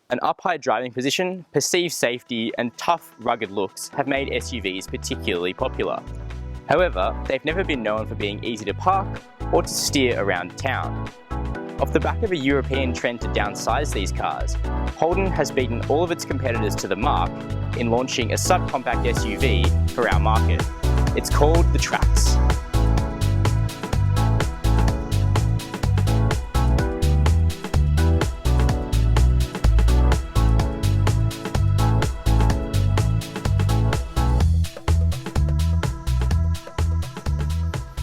An up-high driving position, perceived safety, and tough, rugged looks have made SUVs particularly popular. However, they've never been known for being easy to park or to steer around town. Off the back of a European trend to downsize these cars, Holden has beaten all of its competitors to the mark in launching a subcompact SUV for our market. It's called the Trax.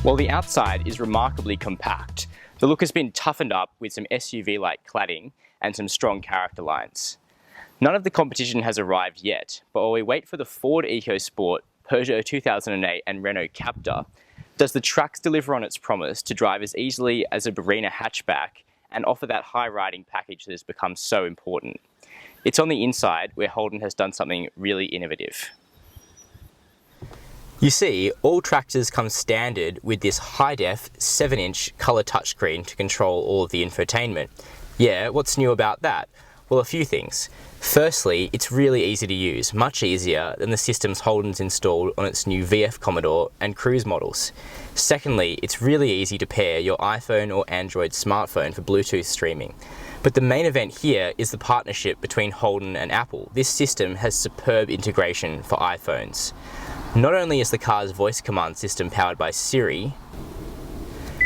While the outside is remarkably compact, the look has been toughened up with some SUV-like cladding and some strong character lines. None of the competition has arrived yet, but while we wait for the Ford EcoSport, Peugeot 2008 and Renault Captur, does the Trax deliver on its promise to drive as easily as a Barina hatchback and offer that high riding package that has become so important? It's on the inside where Holden has done something really innovative. You see, all Traxers come standard with this high-def 7-inch colour touchscreen to control all of the infotainment. Yeah, what's new about that? Well, a few things. Firstly, it's really easy to use, much easier than the systems Holden's installed on its new VF Commodore and Cruise models. Secondly, it's really easy to pair your iPhone or Android smartphone for Bluetooth streaming. But the main event here is the partnership between Holden and Apple. This system has superb integration for iPhones. Not only is the car's voice command system powered by Siri,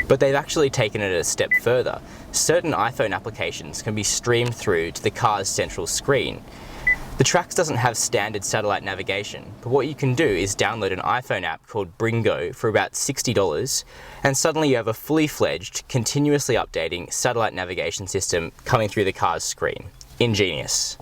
but they've actually taken it a step further. Certain iPhone applications can be streamed through to the car's central screen. The Trax doesn't have standard satellite navigation, but what you can do is download an iPhone app called Bringo for about $60, and suddenly you have a fully fledged, continuously updating satellite navigation system coming through the car's screen. Ingenious.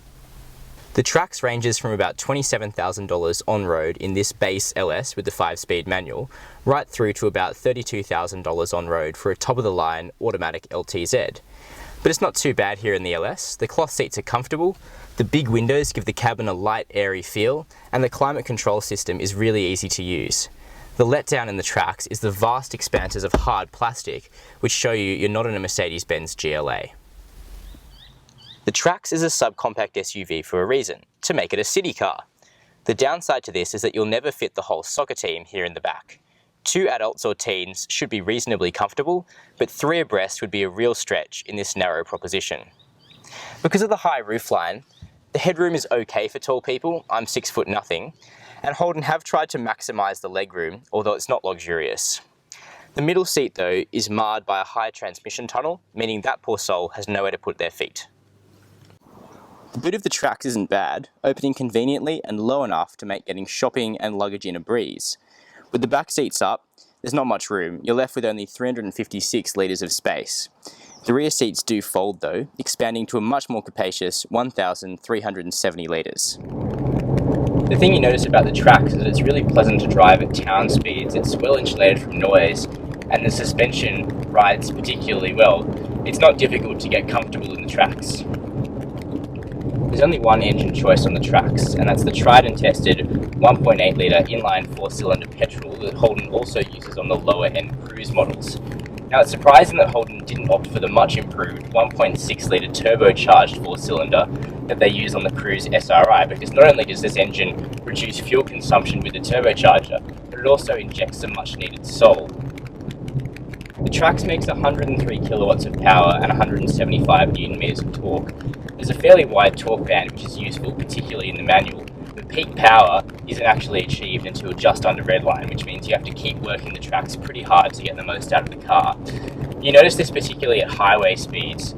The Trax ranges from about $27,000 on-road in this base LS with the 5-speed manual, right through to about $32,000 on-road for a top-of-the-line automatic LTZ. But it's not too bad here in the LS. The cloth seats are comfortable, the big windows give the cabin a light, airy feel, and the climate control system is really easy to use. The letdown in the Trax is the vast expanses of hard plastic, which show you're not in a Mercedes-Benz GLA. The Trax is a subcompact SUV for a reason, to make it a city car. The downside to this is that you'll never fit the whole soccer team here in the back. 2 adults or teens should be reasonably comfortable, but 3 abreast would be a real stretch in this narrow proposition. Because of the high roofline, the headroom is okay for tall people. I'm 6 foot nothing, and Holden have tried to maximise the legroom, although it's not luxurious. The middle seat though is marred by a high transmission tunnel, meaning that poor soul has nowhere to put their feet. The boot of the Trax isn't bad, opening conveniently and low enough to make getting shopping and luggage in a breeze. With the back seats up, there's not much room. You're left with only 356 litres of space. The rear seats do fold though, expanding to a much more capacious 1,370 litres. The thing you notice about the Trax is that it's really pleasant to drive at town speeds. It's well insulated from noise, and the suspension rides particularly well. It's not difficult to get comfortable in the Trax. There's only one engine choice on the Trax, and that's the tried and tested 1.8 litre inline 4-cylinder petrol that Holden also uses on the lower end Cruise models. Now it's surprising that Holden didn't opt for the much improved 1.6 litre turbocharged 4-cylinder that they use on the Cruise SRI, because not only does this engine reduce fuel consumption with the turbocharger, but it also injects some much needed soul. The Trax makes 103 kilowatts of power and 175 newton meters of torque. There's a fairly wide torque band which is useful, particularly in the manual. But peak power isn't actually achieved until just under redline, which means you have to keep working the Trax pretty hard to get the most out of the car. You notice this particularly at highway speeds,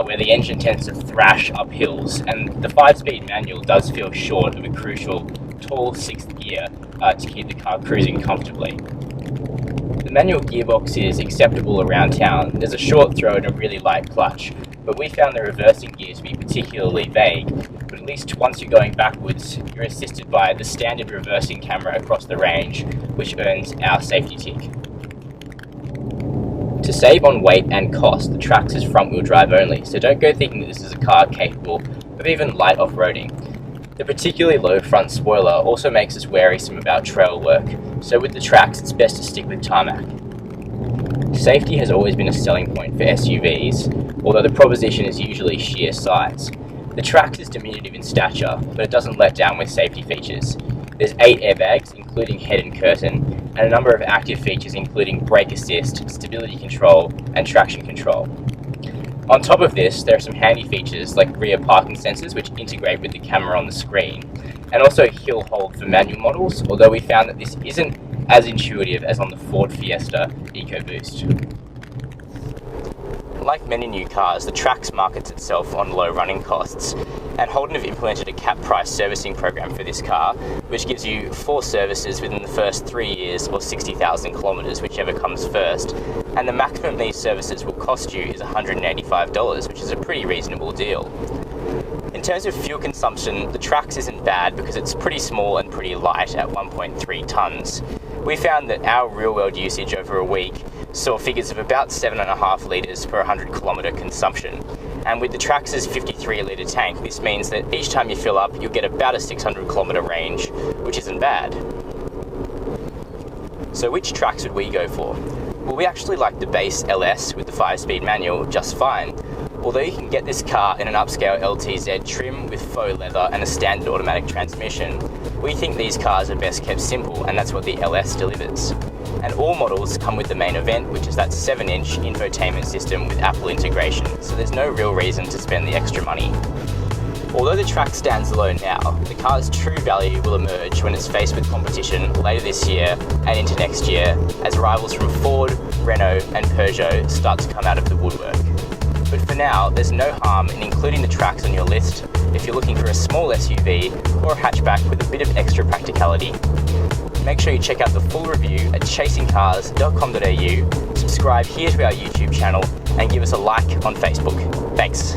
where the engine tends to thrash up hills, and the 5-speed manual does feel short of a crucial tall 6th gear to keep the car cruising comfortably. The manual gearbox is acceptable around town. There's a short throw and a really light clutch, but we found the reversing gear to be particularly vague. But at least once you're going backwards, you're assisted by the standard reversing camera across the range, which earns our safety tick. To save on weight and cost, the Trax is front-wheel drive only, so don't go thinking that this is a car capable of even light off-roading. The particularly low front spoiler also makes us worrisome about trail work, so with the Trax it's best to stick with tarmac. Safety has always been a selling point for SUVs, although the proposition is usually sheer size. The Trax is diminutive in stature, but it doesn't let down with safety features. There's 8 airbags, including head and curtain, and a number of active features including brake assist, stability control, and traction control. On top of this, there are some handy features like rear parking sensors which integrate with the camera on the screen, and also hill hold for manual models, although we found that this isn't as intuitive as on the Ford Fiesta EcoBoost. Like many new cars, the Trax markets itself on low running costs, and Holden have implemented a cap price servicing program for this car, which gives you 4 services within the first 3 years or 60,000 kilometres, whichever comes first, and the maximum these services will cost you is $185, which is a pretty reasonable deal. In terms of fuel consumption, the Trax isn't bad because it's pretty small and pretty light at 1.3 tonnes. We found that our real-world usage over a week saw figures of about 7.5 litres per 100 kilometre consumption. And with the Trax's 53 litre tank, this means that each time you fill up, you'll get about a 600 kilometre range, which isn't bad. So which Trax would we go for? Well, we actually like the base LS with the 5-speed manual just fine. Although you can get this car in an upscale LTZ trim with faux leather and a standard automatic transmission, we think these cars are best kept simple, and that's what the LS delivers. And all models come with the main event, which is that 7-inch infotainment system with Apple integration, so there's no real reason to spend the extra money. Although the Trax stands alone now, the car's true value will emerge when it's faced with competition later this year and into next year, as rivals from Ford, Renault and Peugeot start to come out of the woodwork. But for now, there's no harm in including the Trax on your list if you're looking for a small SUV or a hatchback with a bit of extra practicality. Make sure you check out the full review at chasingcars.com.au, subscribe here to our YouTube channel, and give us a like on Facebook. Thanks.